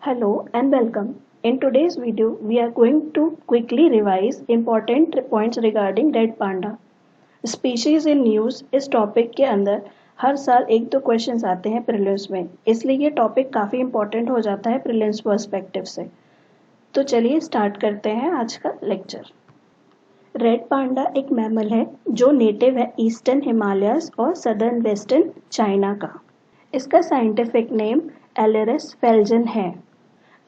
Hello and welcome. In today's video, we are going to quickly revise important points regarding red panda. Species in news इस topic के अंदर हर साल एक दो questions आते हैं प्रीलिम्स में, इसलिए ये टॉपिक काफ़ी इंपॉर्टेंट हो जाता है प्रीलिम्स पर्सपेक्टिव से. तो चलिए स्टार्ट करते हैं आज का लेक्चर. रेड पांडा एक मैमल है जो नेटिव है ईस्टर्न हिमालयस और सदर्न वेस्टर्न चाइना का. इसका साइंटिफिक नेम एलेरस फेल्जन है.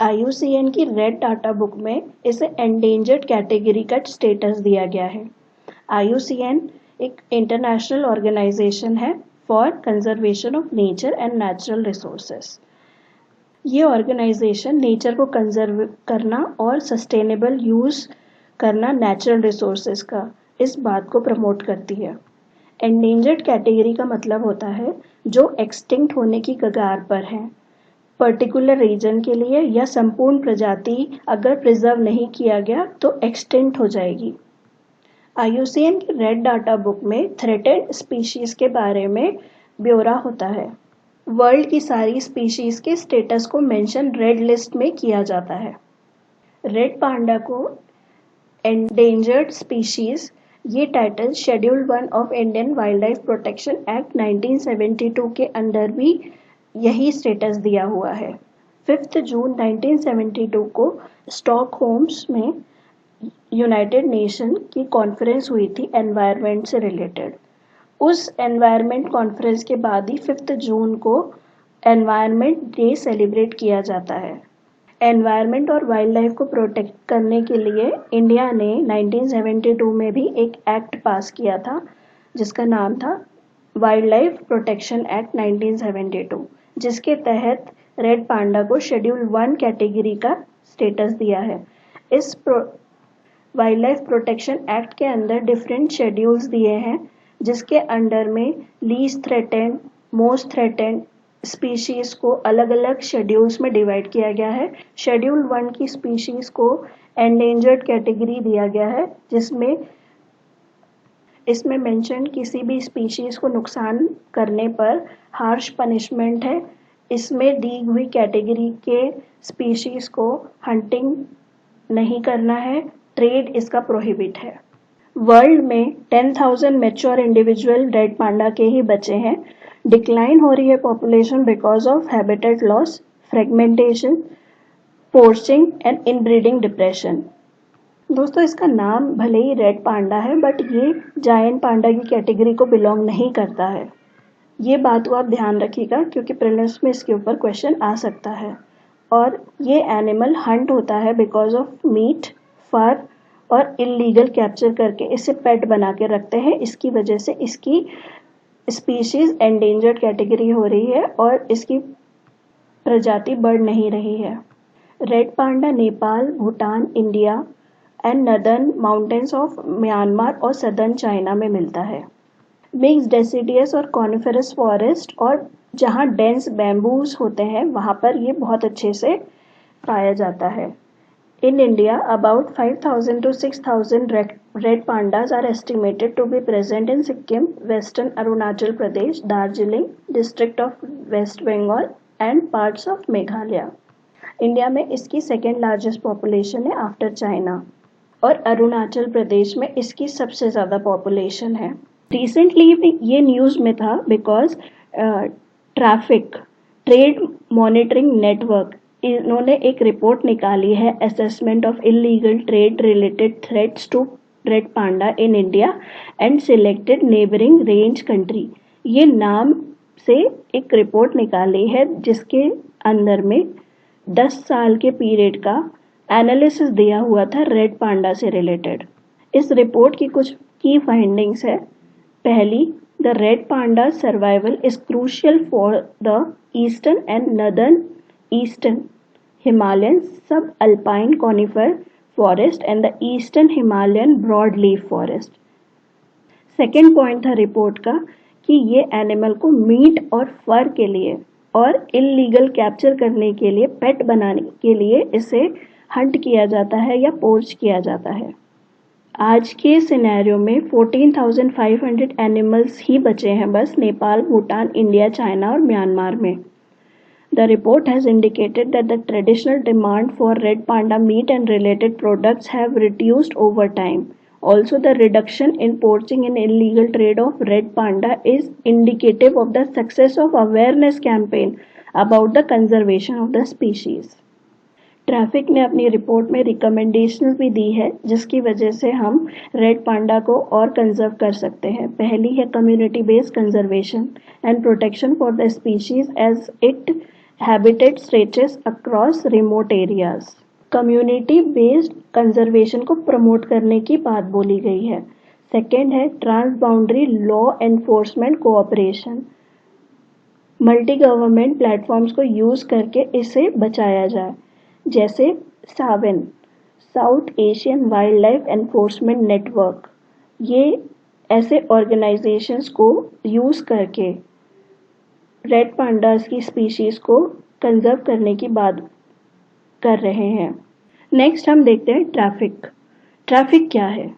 IUCN की रेड डाटा बुक में इसे एंडेंजर्ड कैटेगरी का स्टेटस दिया गया है. IUCN एक इंटरनेशनल ऑर्गेनाइजेशन है for conservation of nature and natural resources. ये ऑर्गेनाइजेशन नेचर को कंजर्व करना और सस्टेनेबल यूज़ करना नेचुरल रिसोर्सेज का इस बात को प्रमोट करती है. एंडेंजर्ड कैटेगरी का मतलब होता है जो एक्सटिंक्ट होने की कगार पर है. पर्टिकुलर रीजन के लिए या संपूर्ण प्रजाति अगर प्रिजर्व नहीं किया गया तो एक्सटिंक्ट हो जाएगी. IUCN की रेड डाटा बुक में थ्रेटेड स्पीशीज के बारे में ब्यौरा होता है. वर्ल्ड की सारी स्पीशीज के स्टेटस को मेंशन रेड लिस्ट में किया जाता है. रेड पांडा को एंडेंजर्ड स्पीशीज ये title schedule 1 of Indian wild life protection act 1972 के अंडर भी यही स्टेटस दिया हुआ है. 5 जून 1972 को स्टॉकहोम्स में यूनाइटेड नेशन की कॉन्फ्रेंस हुई थी एनवायरनमेंट से रिलेटेड. उस एनवायरनमेंट कॉन्फ्रेंस के बाद ही 5 जून को एनवायरनमेंट डे सेलिब्रेट किया जाता है. एनवायरनमेंट और वाइल्ड लाइफ को प्रोटेक्ट करने के लिए इंडिया ने 1972 में भी एक एक्ट पास किया था जिसका नाम था वाइल्ड लाइफ प्रोटेक्शन एक्ट 1972, जिसके तहत रेड पांडा को शेड्यूल 1 कैटेगरी का स्टेटस दिया है. इस वाइल्ड लाइफ प्रोटेक्शन एक्ट के अंदर डिफरेंट शेड्यूल्स दिए हैं जिसके अंडर में least threatened, most threatened species को अलग अलग शेड्यूल्स में डिवाइड किया गया है. शेड्यूल 1 की स्पीशीज को एंडेंजर्ड कैटेगरी दिया गया है जिसमें इसमें मेंशन किसी भी स्पीशीज को नुकसान करने पर हार्श पनिशमेंट है. इसमें दी हुई कैटेगरी के स्पीशीज को हंटिंग नहीं करना है. ट्रेड इसका प्रोहिबिट है. वर्ल्ड में 10,000 मैच्योर इंडिविजुअल रेड पांडा के ही बचे हैं. डिक्लाइन हो रही है population because of habitat loss, fragmentation, poaching and inbreeding depression. दोस्तों इसका नाम भले ही रेड पांडा है बट ये जायंट पांडा की कैटेगरी को बिलोंग नहीं करता है. ये बात को आप ध्यान रखिएगा क्योंकि प्रीलिम्स में इसके ऊपर क्वेश्चन आ सकता है. और ये एनिमल हंट होता है बिकॉज ऑफ मीट, फर और इलीगल कैप्चर करके इसे पेट बना के रखते हैं. इसकी वजह से इसकी स्पीशीज एंडेंजर्ड कैटेगरी हो रही है और इसकी प्रजाति बढ़ नहीं रही है. Red panda Nepal, Bhutan, India and northern mountains of Myanmar और सदर्न चाइना में मिलता है. मिक्स डेसिडियस और कॉनिफेरस फॉरेस्ट और जहाँ डेंस बैम्बूज होते हैं वहाँ पर ये बहुत अच्छे से पाया जाता है. In India about 5,000 to 6,000 red pandas are estimated to be present in Sikkim, western Arunachal Pradesh, Darjeeling district of West Bengal and parts of Meghalaya. India में इसकी सेकेंड लार्जेस्ट पॉपुलेशन है आफ्टर चाइना और अरुणाचल प्रदेश में इसकी सबसे ज़्यादा population है. Recently ये न्यूज़ में था बिकॉज ट्रेड मॉनिटरिंग नेटवर्क इन्होंने एक रिपोर्ट निकाली है assessment of illegal trade related threats to red panda in India and selected neighbouring range country. ये नाम से एक रिपोर्ट निकाली है जिसके अंदर में 10 साल के पीरियड का एनालिसिस दिया हुआ था रेड पांडा से रिलेटेड. इस रिपोर्ट की कुछ की फाइंडिंग्स है. पहली, the red panda survival is crucial for the eastern and northern eastern Himalayan sub alpine conifer forest and the eastern Himalayan broad leaf forest. Second point था report का कि ये एनिमल को मीट और फर के लिए और इलीगल कैप्चर करने के लिए, पेट बनाने के लिए इसे हंट किया जाता है या पोर्च किया जाता है. आज के सिनेरियो में 14,500 एनिमल्स ही बचे हैं बस नेपाल, भूटान, इंडिया, चाइना और म्यांमार में. The report has indicated that the traditional demand for red panda meat and related products have reduced over time. Also, the reduction in poaching and illegal trade of red panda is indicative of the success of awareness campaign about the conservation of the species. Traffic ने अपनी report में recommendation भी दी है जिसकी वजह से हम red panda को और कंजर्व कर सकते हैं. पहली है community based conservation and protection for the species as it habitat stretches across remote areas. Community based conservation को प्रमोट करने की बात बोली गई है. सेकेंड है transboundary law enforcement cooperation. Multi government platforms को यूज करके इसे बचाया जाए, जैसे सावन South Asian wildlife enforcement network. ये ऐसे ऑर्गेनाइजेशंस को यूज करके रेड पांडास की स्पीशीज को कंजर्व करने की बात कर रहे हैं. नेक्स्ट हम देखते हैं ट्रैफिक. ट्रैफिक क्या है?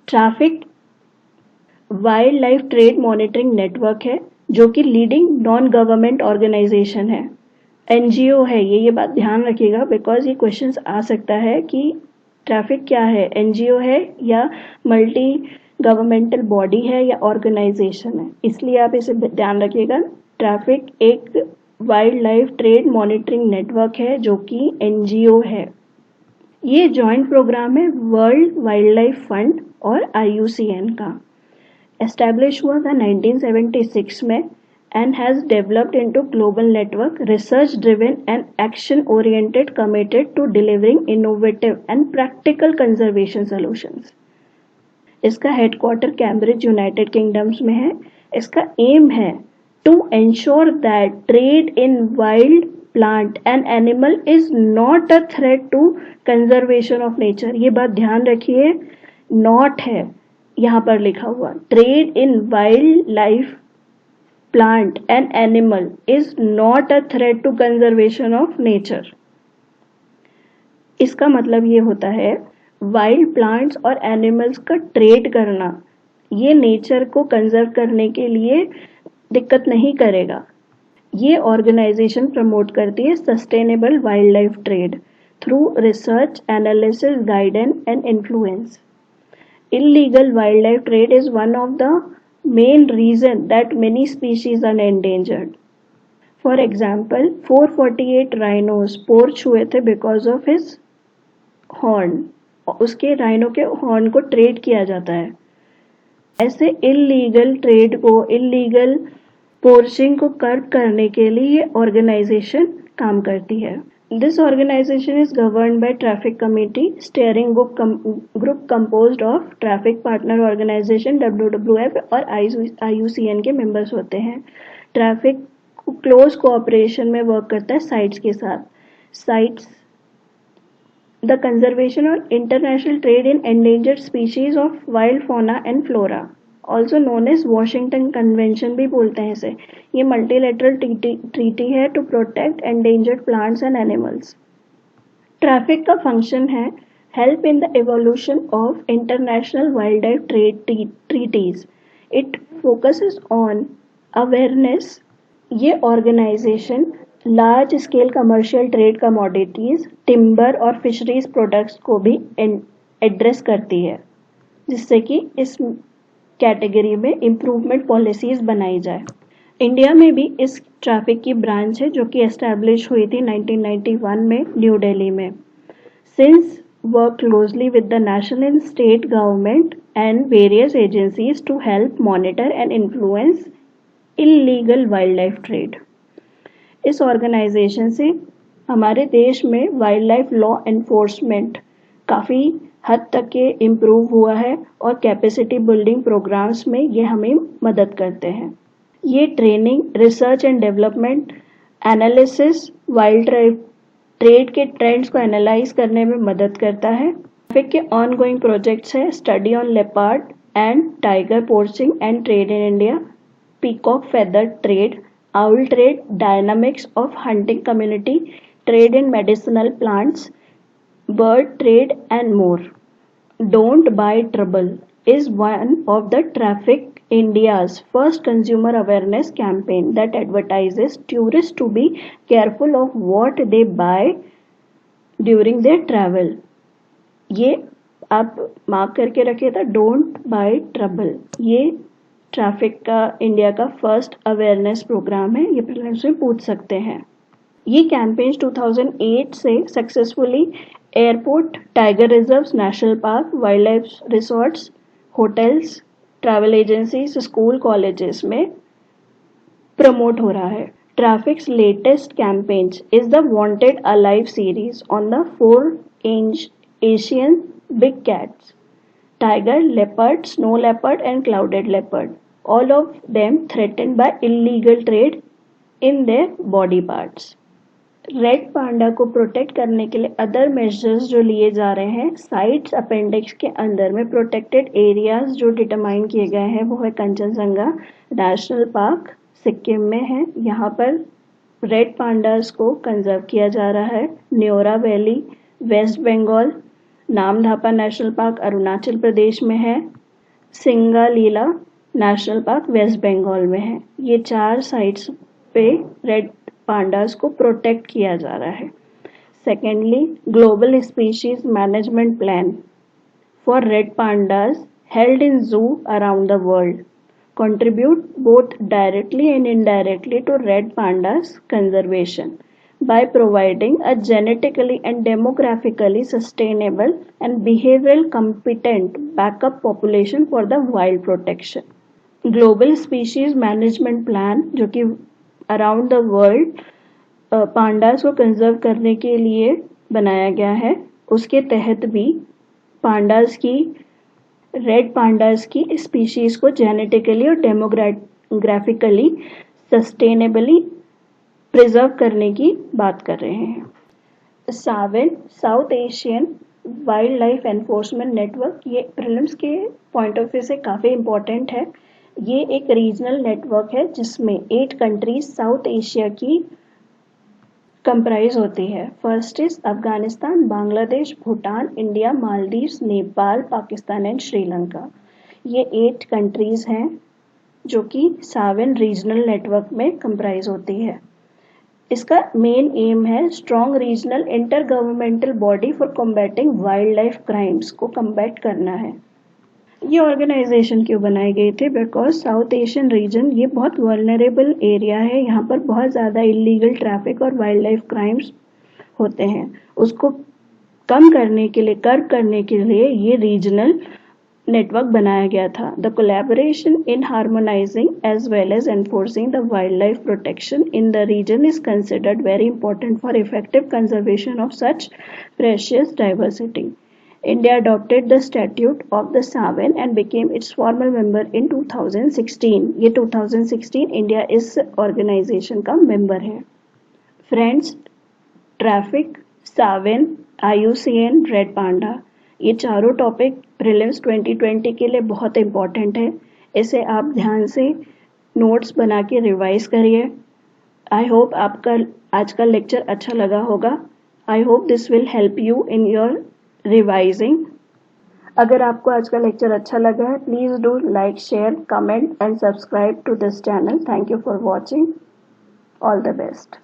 Traffic wild life trade monitoring network है जो कि लीडिंग नॉन गवर्नमेंट ऑर्गेनाइजेशन है. एनजीओ है ये बात ध्यान रखिएगा बिकॉज ये क्वेश्चंस आ सकता है कि ट्रैफिक क्या है, एनजीओ है या मल्टी गवर्नमेंटल बॉडी है या ऑर्गेनाइजेशन है, इसलिए आप इसे ध्यान रखिएगा. ट्रैफिक एक wild life trade monitoring network है जो कि एनजीओ है. ये जॉइंट प्रोग्राम है वर्ल्ड वाइल्ड लाइफ फंड और आईयूसीएन का. एस्टैब्लिश हुआ था 1976 में and has developed into global network research driven and action oriented committed to delivering innovative and practical conservation solutions. इसका हेडक्वार्टर कैम्ब्रिज यूनाइटेड किंगडम्स में है. इसका एम है to ensure that trade in wild plant and animal is not a threat to conservation of nature. ये बात ध्यान रखिए, not है यहाँ पर लिखा हुआ. Trade in wild life plant and animal is not a threat to conservation of nature. इसका मतलब ये होता है वाइल्ड प्लांट्स और एनिमल्स का ट्रेड करना ये नेचर को कंजर्व करने के लिए दिक्कत नहीं करेगा. ये ऑर्गेनाइजेशन प्रमोट करती है sustainable wild life trade through research analysis guidance and influence. Illegal wild life trade is one of the main reason that many species are endangered. For example, 448 rhinos porch हुए थे because of his horn. उसके rhino के horn को trade किया जाता है. ऐसे illegal trade को, इलीगल पोर्चिंग को कर्ब करने के लिए ये ऑर्गेनाइजेशन काम करती है. This organization is governed by Traffic Committee, steering group composed of Traffic Partner Organization WWF और IUCN के मेंबर्स होते हैं. ट्रैफिक क्लोज कोऑपरेशन में वर्क करता है साइट्स के साथ. साइट्स द कंजर्वेशन और international trade in endangered species of wild fauna and flora, also known as Washington convention भी बोलते हैं इसे. ये मल्टीलेटरल ट्रीटी है to protect endangered plants and animals. TRAFFIC का फंक्शन है help in the evolution of international wild life trade treaties. It focuses on awareness. ये organisation large scale commercial trade commodities, timber और fisheries products को भी address करती है जिससे कि इस कैटेगरी में इम्प्रूवमेंट पॉलिसीज बनाई जाए. इंडिया में भी इस ट्रैफिक की ब्रांच है जो कि एस्टैब्लिश हुई थी 1991 में न्यू दिल्ली में. Since work closely with the national and state government and various agencies to help monitor and influence illegal wild life trade. इस ऑर्गेनाइजेशन से हमारे देश में वाइल्ड लाइफ लॉ एनफोर्समेंट काफ़ी हद तक के इम्प्रूव हुआ है और कैपेसिटी बिल्डिंग प्रोग्राम्स में ये हमें मदद करते हैं. ये training, research and development, analysis, wild trade के ट्रेंड्स को एनालाइज करने में मदद करता है. ट्रैफिक के ऑनगोइंग प्रोजेक्ट्स हैं study on leopard and tiger poaching and trade in India, peacock feather trade, owl trade, dynamics of hunting community, trade in medicinal plants, bird trade and more. Don't buy trouble is one of the traffic India's first consumer awareness campaign that advertises tourists to be careful of what they buy during their travel. ये आप mark करके रखिए था, don't buy trouble. ये traffic का India का first awareness programme है, ये प्रीलिम्स में पूछ सकते हैं। ये कैंपेन 2008 से successfully airport, tiger reserves, national park, wild life resorts, hotels, travel agencies, school, colleges में प्रमोट हो रहा है। Traffics latest campaigns is the wanted alive series on the 4 Asian big cats, tiger, leopard, snow leopard and clouded leopard, all of them threatened by illegal trade in their body parts. Red panda को protect करने के लिए other measures जो लिए जा रहे हैं, sites appendix के अंदर में प्रोटेक्टेड एरियाज जो डिटरमाइन किए गए हैं वो है कंचनजंगा नेशनल पार्क, सिक्किम में है। यहाँ पर रेड पांडास को कंजर्व किया जा रहा है। Neora Valley, West Bengal, Namdapha National Park Arunachal Pradesh में है। सिंगालीला नेशनल पार्क वेस्ट बंगाल में है। ये 4 साइट्स पे रेड पांडास को प्रोटेक्ट किया जा रहा है। Secondly, global species management plan for red pandas held in zoo around the world contribute both directly and indirectly to red pandas conservation by providing a genetically and demographically sustainable and behavioral competent backup population for the wild protection. Global species management plan जो कि around the world pandas को conserve करने के लिए बनाया गया है, उसके तहत भी पांडास की रेड पांडास की स्पीशीज को जेनेटिकली और डेमोग्राफिकली सस्टेनेबली प्रिजर्व करने की बात कर रहे हैं। सावेन South Asian wildlife enforcement network, ये प्रीलिम्स के पॉइंट ऑफ व्यू से काफ़ी इम्पोर्टेंट है। ये एक रीजनल नेटवर्क है जिसमें 8 कंट्रीज साउथ एशिया की कंप्राइज होती है। First is Afghanistan, Bangladesh, Bhutan, India, Maldives, Nepal, Pakistan and Sri Lanka. ये 8 कंट्रीज हैं जो कि सावेन रीजनल नेटवर्क में कंप्राइज होती है। इसका मेन एम है strong regional inter governmental body for combating wild life crimes को कम्बैट करना है। ये ऑर्गेनाइजेशन क्यों बनाई गई थी? बिकॉज साउथ एशियन रीजन ये बहुत वल्नरेबल एरिया है, यहाँ पर बहुत ज़्यादा इलीगल ट्रैफिक और वाइल्ड लाइफ क्राइम्स होते हैं। उसको कम करने के लिए, कर्ब करने के लिए ये रीजनल नेटवर्क बनाया गया था। The collaboration in harmonising as well as enforcing the wild life protection in the region is considered very important for effective conservation of such precious diversity. India adopted the statute of the Saven and became its formal member in 2016. ये 2016 India इस organisation का member है। Friends, TRAFFIC, सावेन, IUCN, red panda, ये चारों topic prelims 2020 के लिए बहुत इम्पोर्टेंट है। इसे आप ध्यान से नोट्स बना के रिवाइज करिए। आई होप आपका आज का लेक्चर अच्छा लगा होगा। I hope this will help you in your revising. अगर आपको आज का लेक्चर अच्छा लगा है, please do like, share, comment and subscribe to this channel. Thank you for watching. All the best.